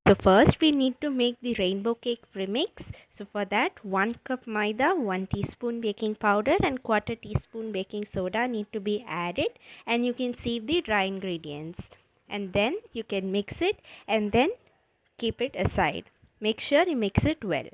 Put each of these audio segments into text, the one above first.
So first we need to make the rainbow cake premix. So for that 1 cup maida, 1 teaspoon baking powder and quarter teaspoon baking soda need to be added, and you can sieve the dry ingredients, and then you can mix it and then keep it aside. Make sure you mix it well.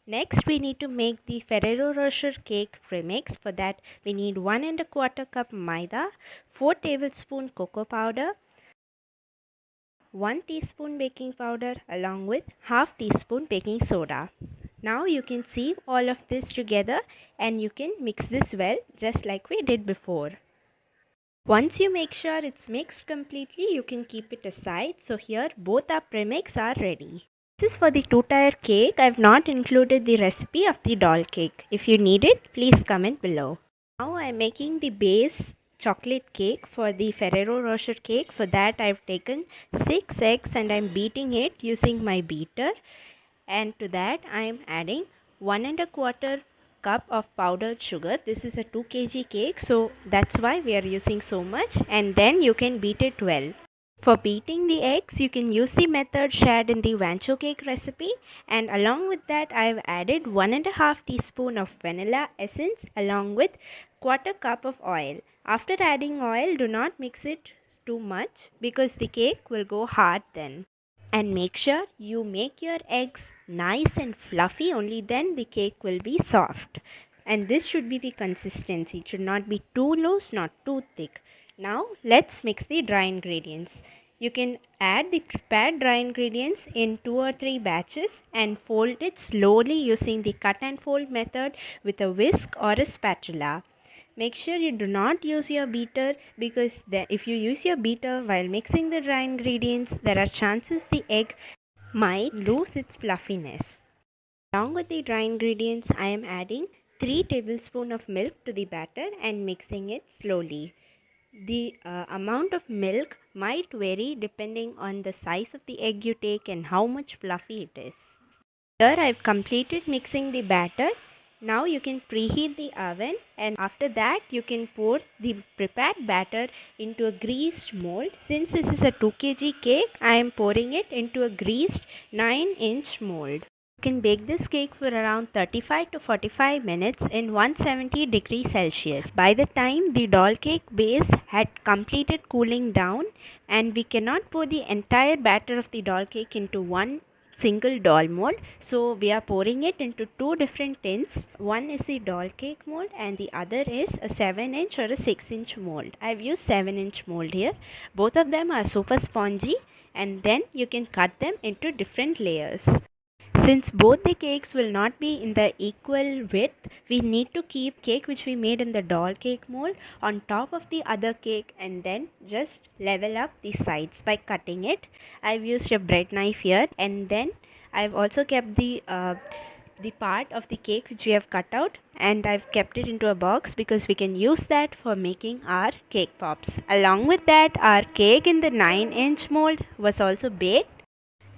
Next we need to make the Ferrero Rocher cake premix. For that we need 1 and a quarter cup maida, 4 tablespoon cocoa powder, 1 teaspoon baking powder along with half teaspoon baking soda. Now you can sieve all of this together and you can mix this well just like we did before. Once you make sure it's mixed completely, you can keep it aside. So here both our premix are ready. This is for the 2-tier cake. I have not included the recipe of the doll cake. If you need it, please comment below. Now I am making the base chocolate cake for the Ferrero Rocher cake. For that I have taken 6 eggs and I am beating it using my beater. And to that I am adding 1 and a quarter cup of powdered sugar. This is a 2 kg cake, so that's why we are using so much, and then you can beat it well. For beating the eggs, you can use the method shared in the Vancho cake recipe, and along with that I have added 1.5 teaspoon of vanilla essence along with quarter cup of oil. After adding oil, do not mix it too much because the cake will go hard then. And make sure you make your eggs nice and fluffy, only then the cake will be soft. And this should be the consistency. It should not be too loose, not too thick. Now let's mix the dry ingredients. You can add the prepared dry ingredients in 2 or 3 batches and fold it slowly using the cut and fold method with a whisk or a spatula. Make sure you do not use your beater, because if you use your beater while mixing the dry ingredients, there are chances the egg might lose its fluffiness. Along with the dry ingredients, I am adding 3 tablespoons of milk to the batter and mixing it slowly. The amount of milk might vary depending on the size of the egg you take and how much fluffy it is. Here I have completed mixing the batter. Now you can preheat the oven, and after that you can pour the prepared batter into a greased mold. Since this is a 2 kg cake, I am pouring it into a greased 9-inch mold. You can bake this cake for around 35 to 45 minutes in 170 degrees Celsius. By the time the doll cake base had completed cooling down, and we cannot pour the entire batter of the doll cake into one single doll mold, so we are pouring it into 2 different tins. One is the doll cake mold and the other is a 7-inch or a 6-inch mold. I've used 7-inch mold here. Both of them are super spongy, and then you can cut them into different layers. Since both the cakes will not be in the equal width, we need to keep cake which we made in the doll cake mold on top of the other cake and then just level up the sides by cutting it. I've used a bread knife here, and then I've also kept the part of the cake which we have cut out, and I've kept it into a box because we can use that for making our cake pops. Along with that, our cake in the 9-inch mold was also baked.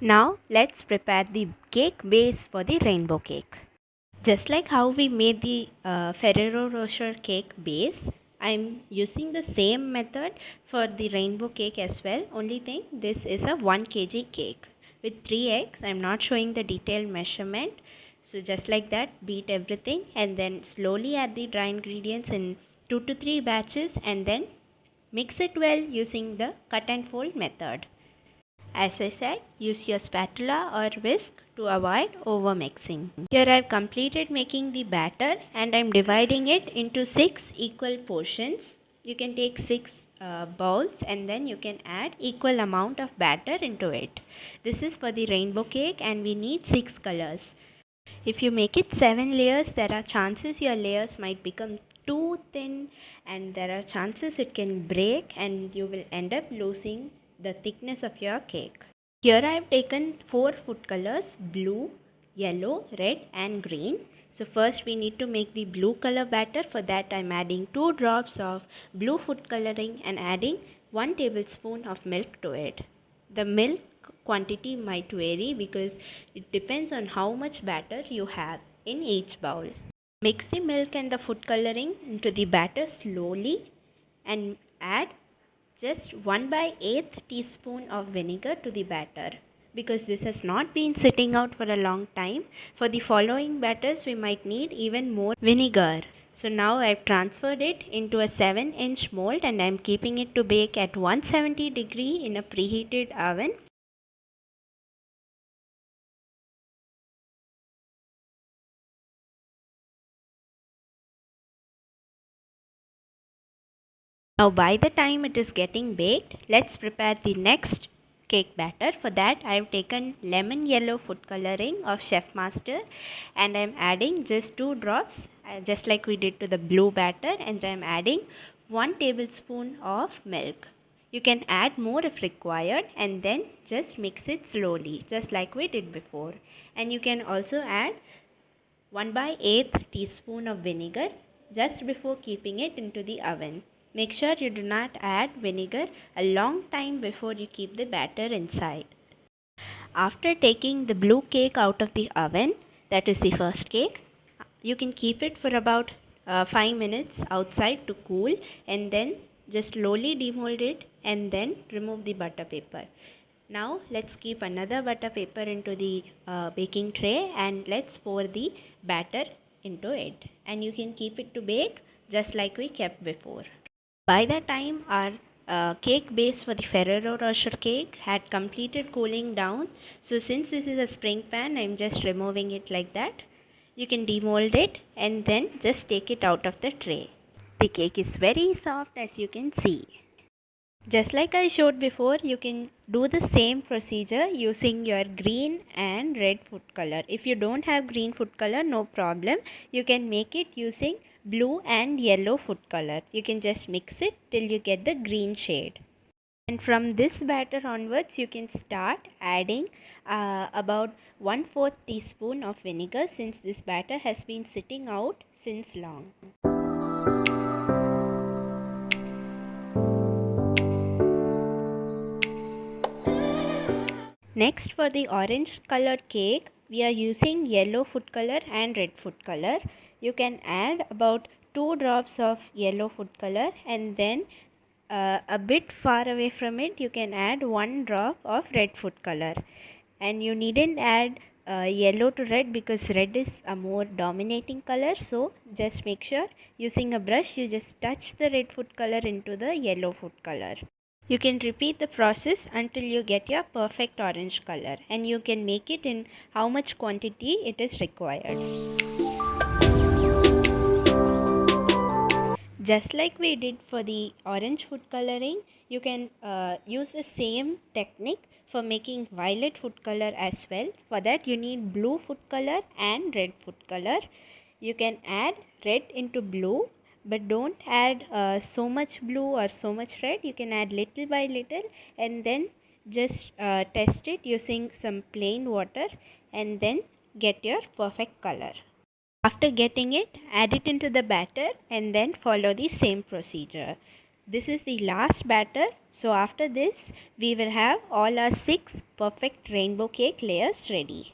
Now let's prepare the cake base for the rainbow cake. Just like how we made the Ferrero Rocher cake base, I'm using the same method for the rainbow cake as well. Only thing, this is a 1 kg cake with 3 eggs. I'm not showing the detailed measurement. So just like that, beat everything and then slowly add the dry ingredients in 2 to 3 batches and then Mix it well using the cut and fold method. As I said, use your spatula or whisk to avoid over mixing. Here I have completed making the batter and I am dividing it into 6 equal portions. You can take 6 bowls and then you can add equal amount of batter into it. This is for the rainbow cake and we need 6 colors. If you make it 7 layers, there are chances your layers might become too thin and there are chances it can break and you will end up losing the thickness of your cake. Here I have taken 4 food colors: blue, yellow, red and green. So first we need to make the blue color batter. For that I am adding 2 drops of blue food coloring and adding 1 tablespoon of milk to it. The milk quantity might vary because it depends on how much batter you have in each bowl. Mix the milk and the food coloring into the batter slowly and add just 1/8 teaspoon of vinegar to the batter. Because this has not been sitting out for a long time, for the following batters we might need even more vinegar. So now I have transferred it into a 7-inch mold and I am keeping it to bake at 170 degree in a preheated oven. Now by the time it is getting baked, let's prepare the next cake batter. For that I have taken lemon yellow food coloring of Chef Master and I am adding just 2 drops just like we did to the blue batter, and I am adding 1 tablespoon of milk. You can add more if required and then just mix it slowly just like we did before. And you can also add 1/8 teaspoon of vinegar just before keeping it into the oven. Make sure you do not add vinegar a long time before you keep the batter inside. After taking the blue cake out of the oven, that is the first cake, you can keep it for about 5 minutes outside to cool and then just slowly demold it and then remove the butter paper. Now let's keep another butter paper into the baking tray and let's pour the batter into it, and you can keep it to bake just like we kept before. By the time our cake base for the Ferrero Rocher cake had completed cooling down, so since this is a spring pan, I am just removing it like that. You can demold it and then just take it out of the tray. The cake is very soft as you can see. Just like I showed before, you can do the same procedure using your green and red food color. If you don't have green food color, no problem. You can make it using blue and yellow food color. You can just mix it till you get the green shade. And from this batter onwards, you can start adding about 1/4 teaspoon of vinegar, since this batter has been sitting out since long. Next, for the orange colored cake, we are using yellow food color and red food color. You can add about 2 drops of yellow food color and then a bit far away from it you can add 1 drop of red food color. And you needn't add yellow to red because red is a more dominating color, so just make sure using a brush you just touch the red food color into the yellow food color. You can repeat the process until you get your perfect orange color, and you can make it in how much quantity it is required. Just like we did for the orange food coloring, you can use the same technique for making violet food color as well. For that you need blue food color and red food color. You can add red into blue, but don't add so much blue or so much red. You can add little by little and then just test it using some plain water and then get your perfect color. After getting it, add it into the batter and then follow the same procedure. This is the last batter, so after this we will have all our 6 perfect rainbow cake layers ready.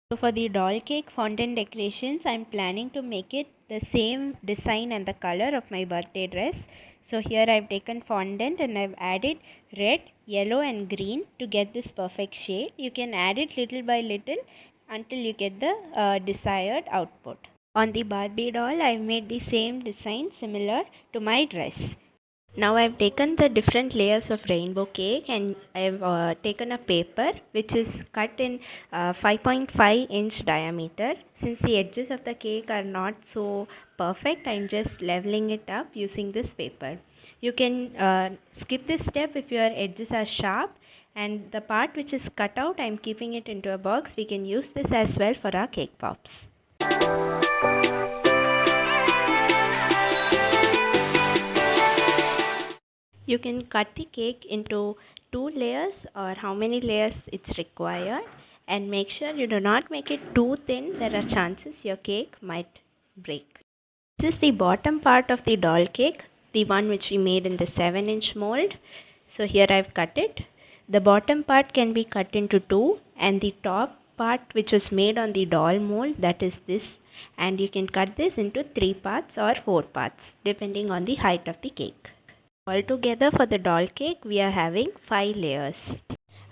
So for the doll cake fondant decorations, I am planning to make it the same design and the color of my birthday dress. So here I have taken fondant and I have added red, yellow and green to get this perfect shade. You can add it little by little until you get the desired output. On the Barbie doll, I have made the same design similar to my dress. Now I've taken the different layers of rainbow cake, and I've taken a paper which is cut in 5.5-inch diameter. Since the edges of the cake are not so perfect, I'm just leveling it up using this paper. You can skip this step if your edges are sharp, and the part which is cut out, I'm keeping it into a box. We can use this as well for our cake pops. You can cut the cake into 2 layers or how many layers it's required, and make sure you do not make it too thin. There are chances your cake might break. This is the bottom part of the doll cake, the one which we made in the 7-inch mold. So here I've cut it. The bottom part can be cut into 2, and the top part which was made on the doll mold, that is this, and you can cut this into 3 parts or 4 parts depending on the height of the cake. Altogether for the doll cake we are having 5 layers.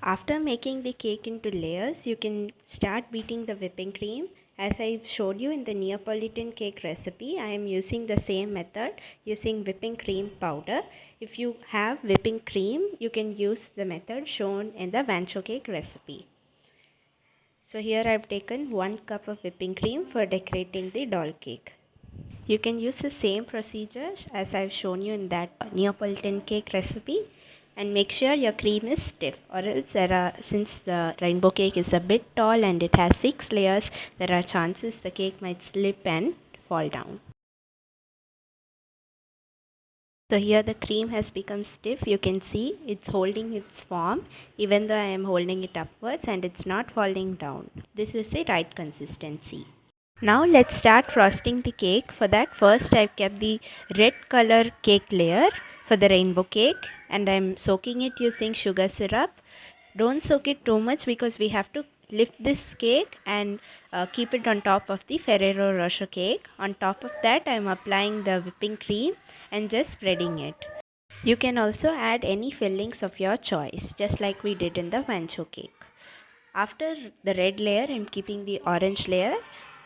After making the cake into layers, you can start beating the whipping cream. As I showed you in the Neapolitan cake recipe, I am using the same method using whipping cream powder. If you have whipping cream, you can use the method shown in the Vancho cake recipe. So here I have taken 1 cup of whipping cream for decorating the doll cake. You can use the same procedure as I've shown you in that Neapolitan cake recipe, and make sure your cream is stiff, or else since the rainbow cake is a bit tall and it has 6 layers, there are chances the cake might slip and fall down. So here the cream has become stiff. You can see it's holding its form even though I am holding it upwards, and it's not falling down. This is the right consistency. Now let's start frosting the cake. For that, first I've kept the red color cake layer for the rainbow cake, and I'm soaking it using sugar syrup. Don't soak it too much because we have to lift this cake and keep it on top of the Ferrero Rocher cake. On top of that, I'm applying the whipping cream and just spreading it. You can also add any fillings of your choice, just like we did in the Vancho cake. After the red layer, I'm keeping the orange layer.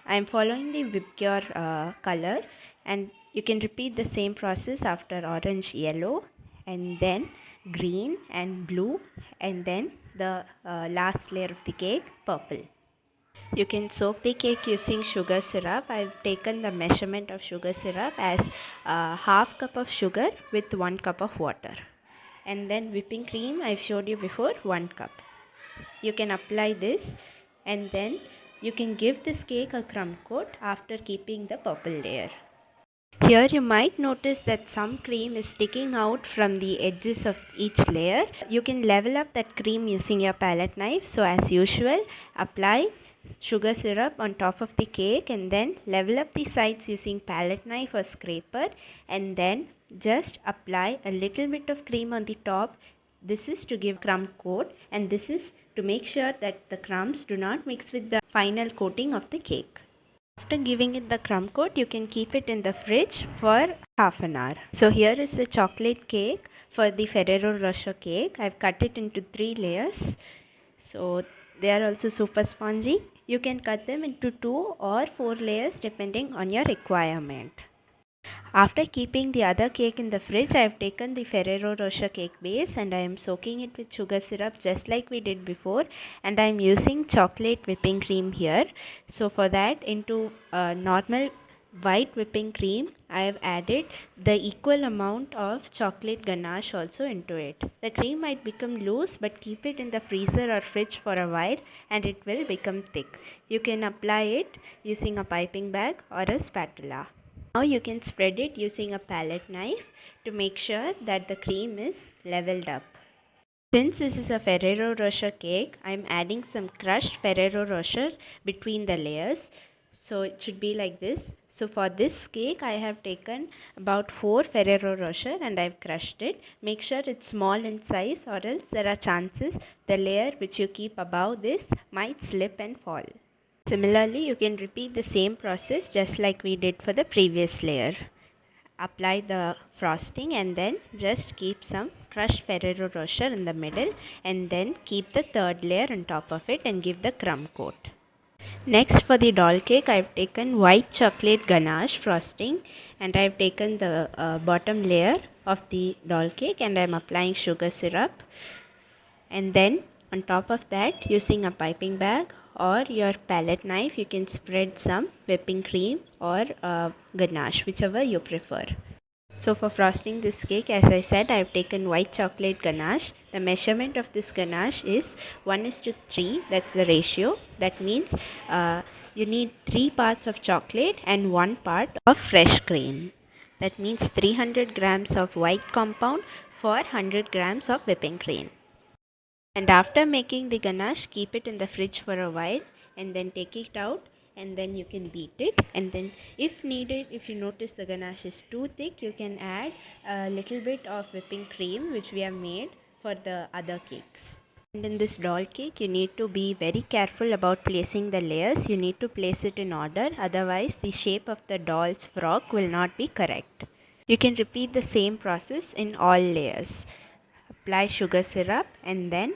I'm following the Whipcure color, and you can repeat the same process after orange, yellow, and then green and blue, and then the last layer of the cake, purple. You can soak the cake using sugar syrup. I've taken the measurement of sugar syrup as half cup of sugar with 1 cup of water. And then whipping cream, I've showed you before, 1 cup. You can apply this, and then you can give this cake a crumb coat after keeping the purple layer. Here you might notice that some cream is sticking out from the edges of each layer. You can level up that cream using your palette knife. So as usual, apply sugar syrup on top of the cake, and then level up the sides using palette knife or scraper, and then just apply a little bit of cream on the top. This is to give crumb coat, and this is to make sure that the crumbs do not mix with the final coating of the cake. After giving it the crumb coat, you can keep it in the fridge for half an hour. So here is the chocolate cake for the Ferrero Rocher cake. I've cut it into 3 layers. So they are also super spongy. You can cut them into 2 or 4 layers depending on your requirement. After keeping the other cake in the fridge, I have taken the Ferrero Rocher cake base and I am soaking it with sugar syrup just like we did before, and I am using chocolate whipping cream here. So for that, into normal white whipping cream, I have added the equal amount of chocolate ganache also into it. The cream might become loose, but keep it in the freezer or fridge for a while and it will become thick. You can apply it using a piping bag or a spatula. Now you can spread it using a palette knife to make sure that the cream is leveled up. Since this is a Ferrero Rocher cake, I am adding some crushed Ferrero Rocher between the layers. So it should be like this. So for this cake, I have taken about 4 Ferrero Rocher and I have crushed it. Make sure it's small in size, or else there are chances the layer which you keep above this might slip and fall. Similarly, you can repeat the same process just like we did for the previous layer. Apply the frosting and then just keep some crushed Ferrero Rocher in the middle, and then keep the third layer on top of it and give the crumb coat. Next, for the doll cake, I have taken white chocolate ganache frosting, and I have taken the bottom layer of the doll cake and I'm applying sugar syrup, and then on top of that, using a piping bag or your palette knife, you can spread some whipping cream or ganache, whichever you prefer. So for frosting this cake, as I said, I have taken white chocolate ganache. The measurement of this ganache is 1:3. That's the ratio. That means you need 3 parts of chocolate and 1 part of fresh cream. That means 300 grams of white compound for 100 grams of whipping cream. And after making the ganache, keep it in the fridge for a while and then take it out, and then you can beat it, and then if needed, if you notice the ganache is too thick, you can add a little bit of whipping cream which we have made for the other cakes. And in this doll cake, you need to be very careful about placing the layers. You need to place it in order, otherwise the shape of the doll's frock will not be correct. You can repeat the same process in all layers. Apply sugar syrup and then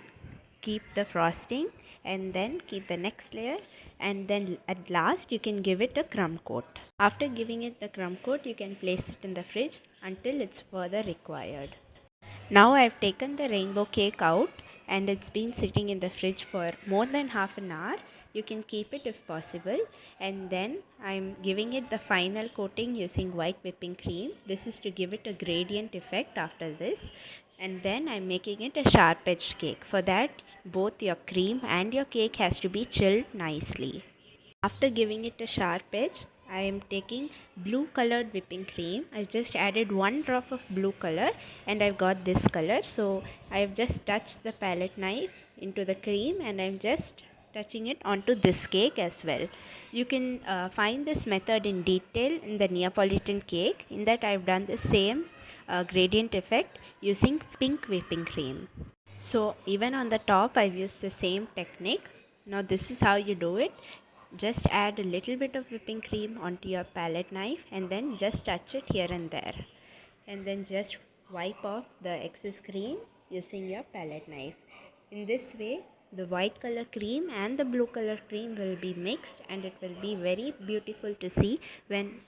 keep the frosting, and then keep the next layer, and then at last you can give it a crumb coat. After giving it the crumb coat, you can place it in the fridge until it's further required. Now I've taken the rainbow cake out and it's been sitting in the fridge for more than half an hour. You can keep it if possible, and then I'm giving it the final coating using white whipping cream. This is to give it a gradient effect after this, and then I'm making it a sharp edged cake. For that, both your cream and your cake has to be chilled nicely. After giving it a sharp edge, I am taking blue colored whipping cream. I've just added 1 drop of blue color and I've got this color. So I've just touched the palette knife into the cream and I'm just touching it onto this cake as well. You can find this method in detail in the Neapolitan cake. In that I've done the same gradient effect using pink whipping cream. So even on the top I've used the same technique. Now this is how you do it. Just add a little bit of whipping cream onto your palette knife and then just touch it here and there, and then just wipe off the excess cream using your palette knife. In this way, the white color cream and the blue color cream will be mixed and it will be very beautiful to see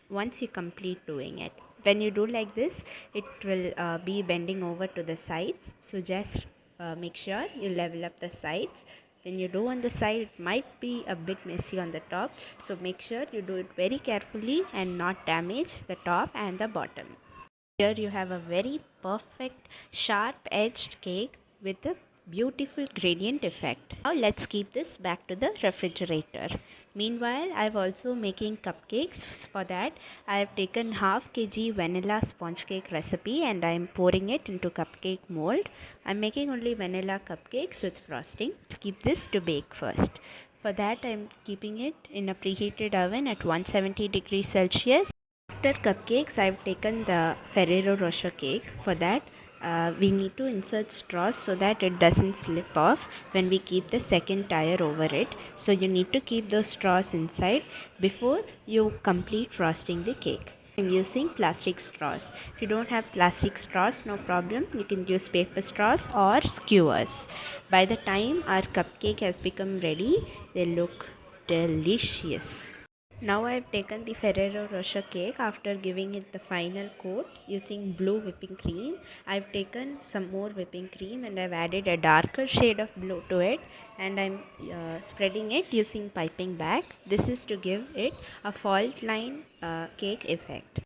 once you complete doing it. When you do like this, it will be bending over to the sides, so just make sure you level up the sides. When you do on the side, it might be a bit messy on the top, so make sure you do it very carefully and not damage the top and the bottom. Here you have a very perfect sharp edged cake with a beautiful gradient effect. Now let's keep this back to the refrigerator. Meanwhile, I've also making cupcakes. For that, I have taken half kg vanilla sponge cake recipe and I am pouring it into cupcake mold. I'm making only vanilla cupcakes with frosting. Keep this to bake first. For that, I'm keeping it in a preheated oven at 170 degrees Celsius. After cupcakes, I've taken the Ferrero Rocher cake. For that, we need to insert straws so that it doesn't slip off when we keep the second tire over it. So you need to keep those straws inside before you complete frosting the cake. I'm using plastic straws. If you don't have plastic straws, no problem. You can use paper straws or skewers. By the time our cupcake has become ready, they look delicious. Now I have taken the Ferrero Rocher cake after giving it the final coat using blue whipping cream. I have taken some more whipping cream and I have added a darker shade of blue to it, and I am spreading it using piping bag. This is to give it a fault line cake effect.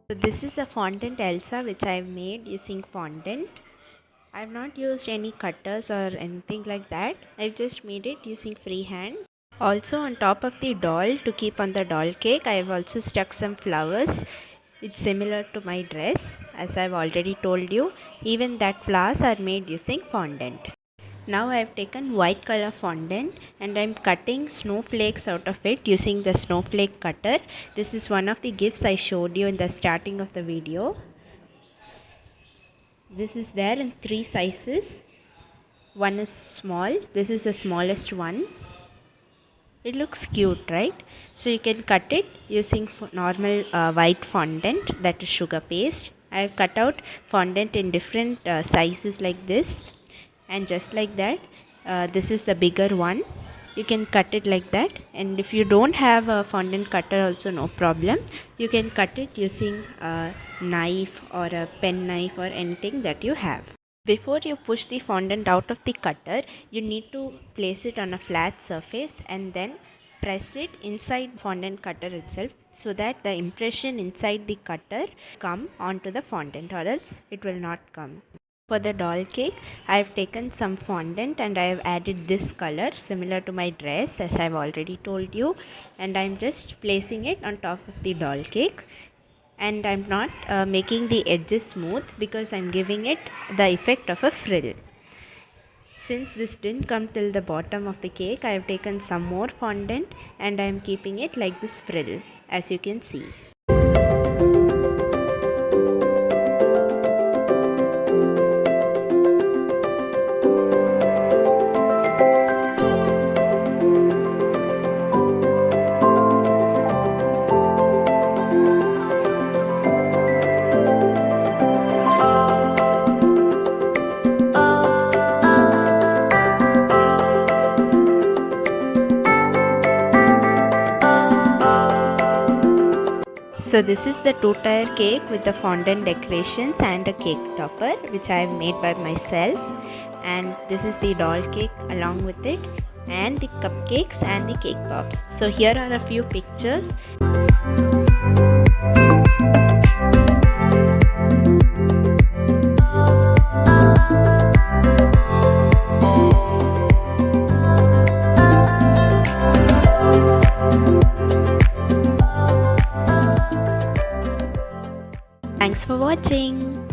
So this is a fondant Elsa which I've made using fondant. I've not used any cutters or anything like that. I've just made it using freehand. Also on top of the doll, to keep on the doll cake, I've also stuck some flowers. It's similar to my dress, as I've already told you. Even that flowers are made using fondant. Now I have taken white color fondant and I am cutting snowflakes out of it using the snowflake cutter. This is one of the gifts I showed you in the starting of the video. This is there in 3 sizes. One is small. This is the smallest one. It looks cute, right? So you can cut it using normal white fondant, that is sugar paste. I have cut out fondant in different sizes like this, and just like that, this is the bigger one. You can cut it like that, and if you don't have a fondant cutter also, no problem. You can cut it using a knife or a pen knife or anything that you have. Before you push the fondant out of the cutter, you need to place it on a flat surface and then press it inside fondant cutter itself, so that the impression inside the cutter come onto the fondant, or else it will not come. For the doll cake, I have taken some fondant and I have added this color similar to my dress, as I have already told you, and I am just placing it on top of the doll cake. And I'm not making the edges smooth because I'm giving it the effect of a frill. Since this didn't come till the bottom of the cake, I have taken some more fondant and I am keeping it like this frill, as you can see. So this is the 2-tier cake with the fondant decorations and a cake topper, which I have made by myself. And this is the doll cake along with it, and the cupcakes and the cake pops. So here are a few pictures. Thanks for watching.